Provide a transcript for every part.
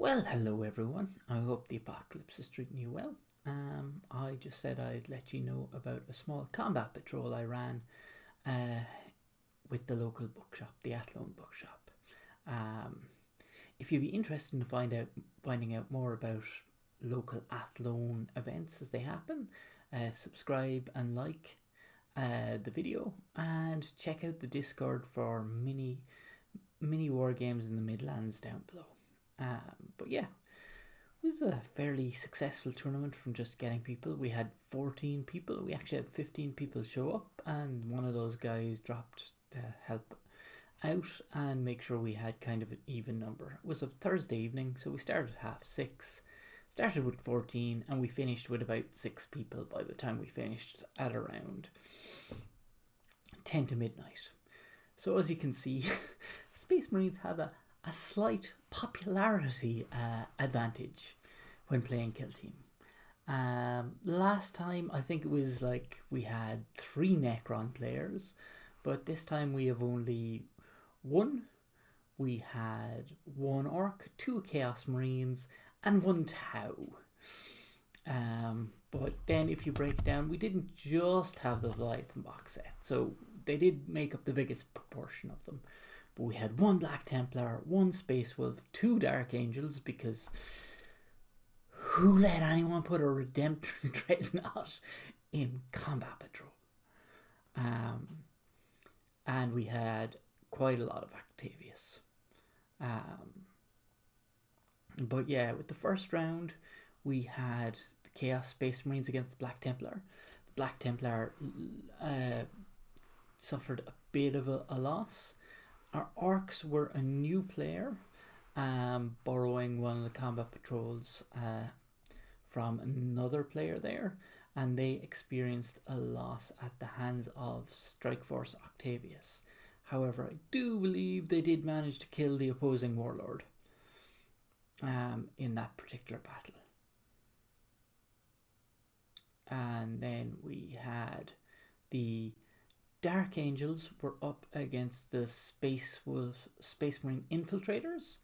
Well, hello everyone. I hope the apocalypse is treating you well. I just said I'd let you know about a small combat patrol I ran uh, with the local bookshop, the Athlone bookshop. Um, if you'd be interested in finding out more about local Athlone events as they happen, subscribe and like the video and check out the Discord for mini war games in the Midlands down below. But yeah, it was a fairly successful tournament from just getting people. We had 14 people. We actually had 15 people show up, and one of those guys dropped to help out and make sure we had kind of an even number. It was a Thursday evening, so we started at 6:30. Started with 14, and we finished with about 6 people by the time we finished at around 10 to midnight. So as you can see, Space Marines have a slight popularity advantage when playing Kill Team. Last time I think it was like we had 3 Necron players, but this time we have only one. We had 1 Orc, 2 Chaos Marines, and 1 Tau. But then if you break it down, we didn't just have the Leviathan box set, so they did make up the biggest proportion of them. But we had 1 Black Templar, 1 Space Wolf, 2 Dark Angels, because who let anyone put a Redemptor Dreadnought in Combat Patrol? And we had quite a lot of Octavius. But yeah, with the first round, we had the Chaos Space Marines against the Black Templar. The Black Templar suffered a bit of a loss. Our Orcs were a new player, borrowing one of the combat patrols from another player there, and they experienced a loss at the hands of Strikeforce Octavius. However, I do believe they did manage to kill the opposing warlord in that particular battle. And then we had the Dark Angels were up against the Space Marine Infiltrators.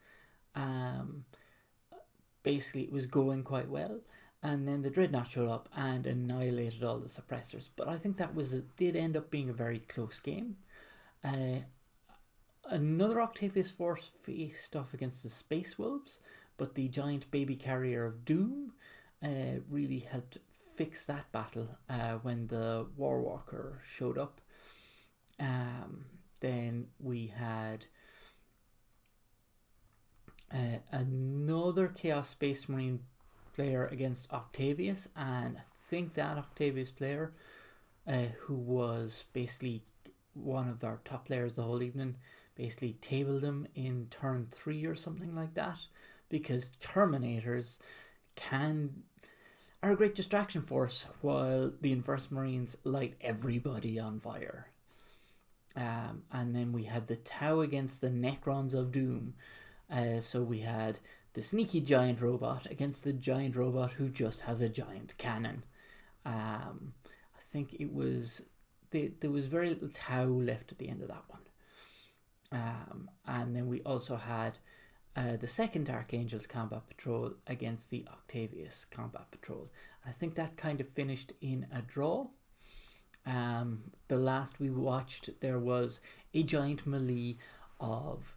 Basically, it was going quite well, and then the Dreadnought showed up and annihilated all the suppressors. But I think that did end up being a very close game. Another Octavius force faced off against the Space Wolves, but the giant baby carrier of Doom really helped fix that battle when the Warwalker showed up. Then we had another Chaos Space Marine player against Octavius, and I think that Octavius player, who was basically one of our top players the whole evening, basically tabled him in turn 3 or something like that, because Terminators are a great distraction force while the Inverse Marines light everybody on fire. And then we had the Tau against the Necrons of Doom. So we had the sneaky giant robot against the giant robot who just has a giant cannon. I think it was there was very little Tau left at the end of that one. And then we also had the second Dark Angels combat patrol against the Octavius combat patrol. I think that kind of finished in a draw. The last we watched, there was a giant melee of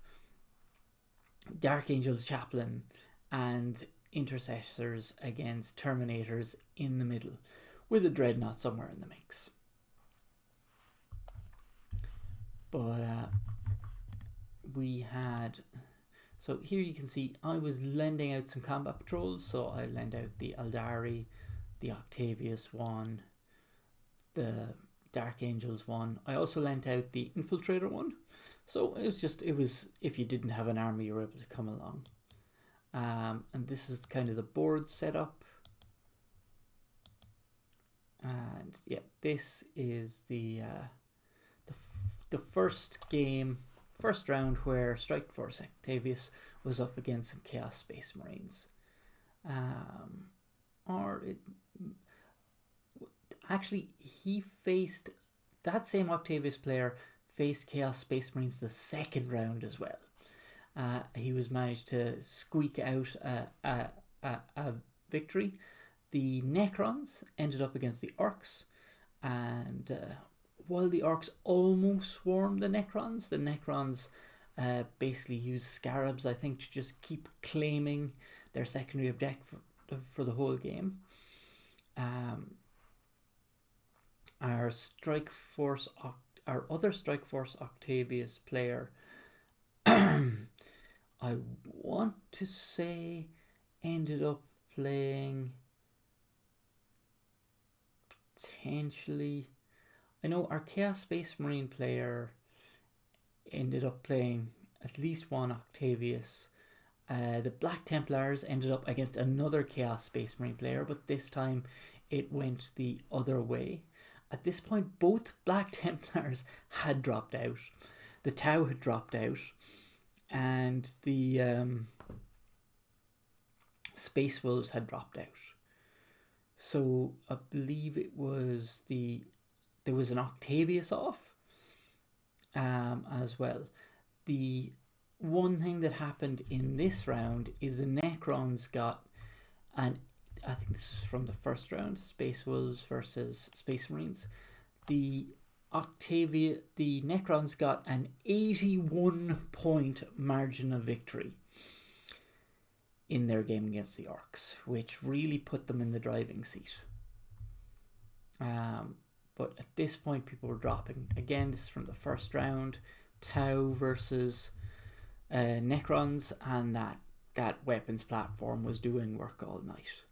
Dark Angels Chaplain and Intercessors against Terminators in the middle, with a Dreadnought somewhere in the mix. But we had... So here you can see I was lending out some combat patrols, so I lent out the Eldari, the Octavius one, the Dark Angels one. I also lent out the Infiltrator one. So it was if you didn't have an army, you were able to come along. And this is kind of the board setup. And yeah, this is the first round where Strikeforce Octavius was up against some Chaos Space Marines. Actually, he faced that same Octavius player faced Chaos Space Marines the second round as well. He was managed to squeak out a victory. The Necrons ended up against the Orcs, and while the Orcs almost swarmed the Necrons basically used Scarabs, I think, to just keep claiming their secondary objective for the whole game. Our other Strike Force Octavius player, I want to say, ended up playing potentially. I know our Chaos Space Marine player ended up playing at least one Octavius. The Black Templars ended up against another Chaos Space Marine player, but this time it went the other way. At this point, both Black Templars had dropped out. The Tau had dropped out, and the Space Wolves had dropped out. So I believe there was an Octavius off as well. The one thing that happened in this round is the Necrons got an, I think this is from the first round, Space Wolves versus Space Marines. The Necrons got an 81-point margin of victory in their game against the Orcs, which really put them in the driving seat. But at this point, people were dropping. Again, this is from the first round. Tau versus Necrons, and that weapons platform was doing work all night.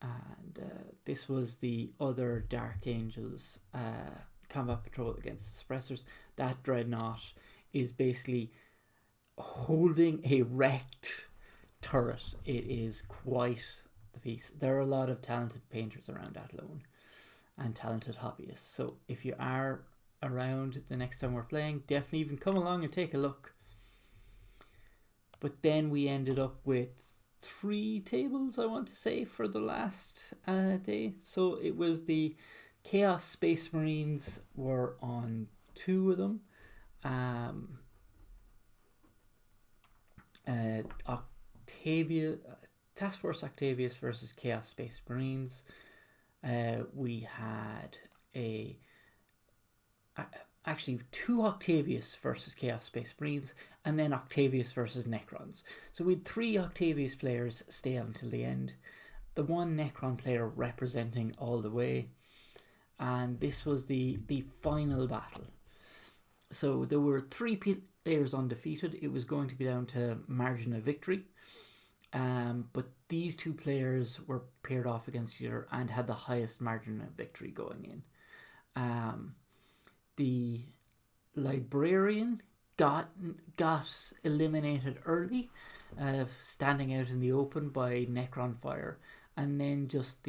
And this was the other Dark Angels combat patrol against the suppressors. That dreadnought is basically holding a wrecked turret. It is quite the piece. There are a lot of talented painters around Athlone and talented hobbyists. So if you are around the next time we're playing, definitely even come along and take a look. But then we ended up with 3 tables, I want to say, for the last day. So it was the Chaos Space Marines were on 2 of them. Task Force Octavius versus Chaos Space Marines. We had actually 2 Octavius versus Chaos Space Marines, and then Octavius versus Necrons. So we had 3 Octavius players stay until the end. The one Necron player representing all the way, and this was the final battle. So there were 3 players undefeated. It was going to be down to margin of victory. But these 2 players were paired off against each other and had the highest margin of victory going in. The Librarian got eliminated early, standing out in the open by Necron fire, and then just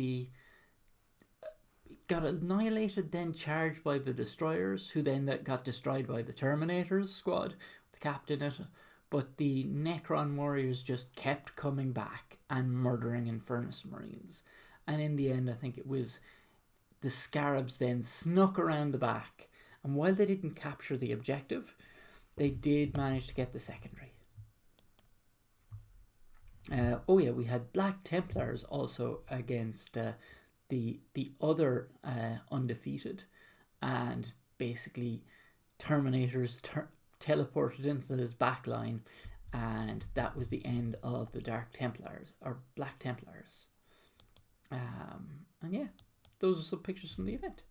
got annihilated, then charged by the Destroyers, who then got destroyed by the Terminators squad, the captain in it. But the Necron warriors just kept coming back and murdering Infernus Marines. And in the end, I think it was the Scarabs then snuck around the back. And while they didn't capture the objective, they did manage to get the secondary. We had Black Templars also against the other undefeated. And basically, Terminators teleported into his backline, and that was the end of the Dark Templars, or Black Templars. And yeah, those are some pictures from the event.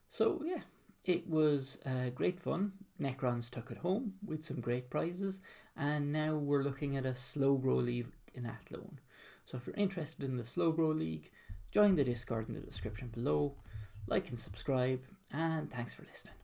So yeah, it was great fun. Necrons took it home with some great prizes, and now we're looking at a slow grow league in Athlone. So if you're interested in the slow grow league, join the Discord in the description below, like and subscribe, and thanks for listening.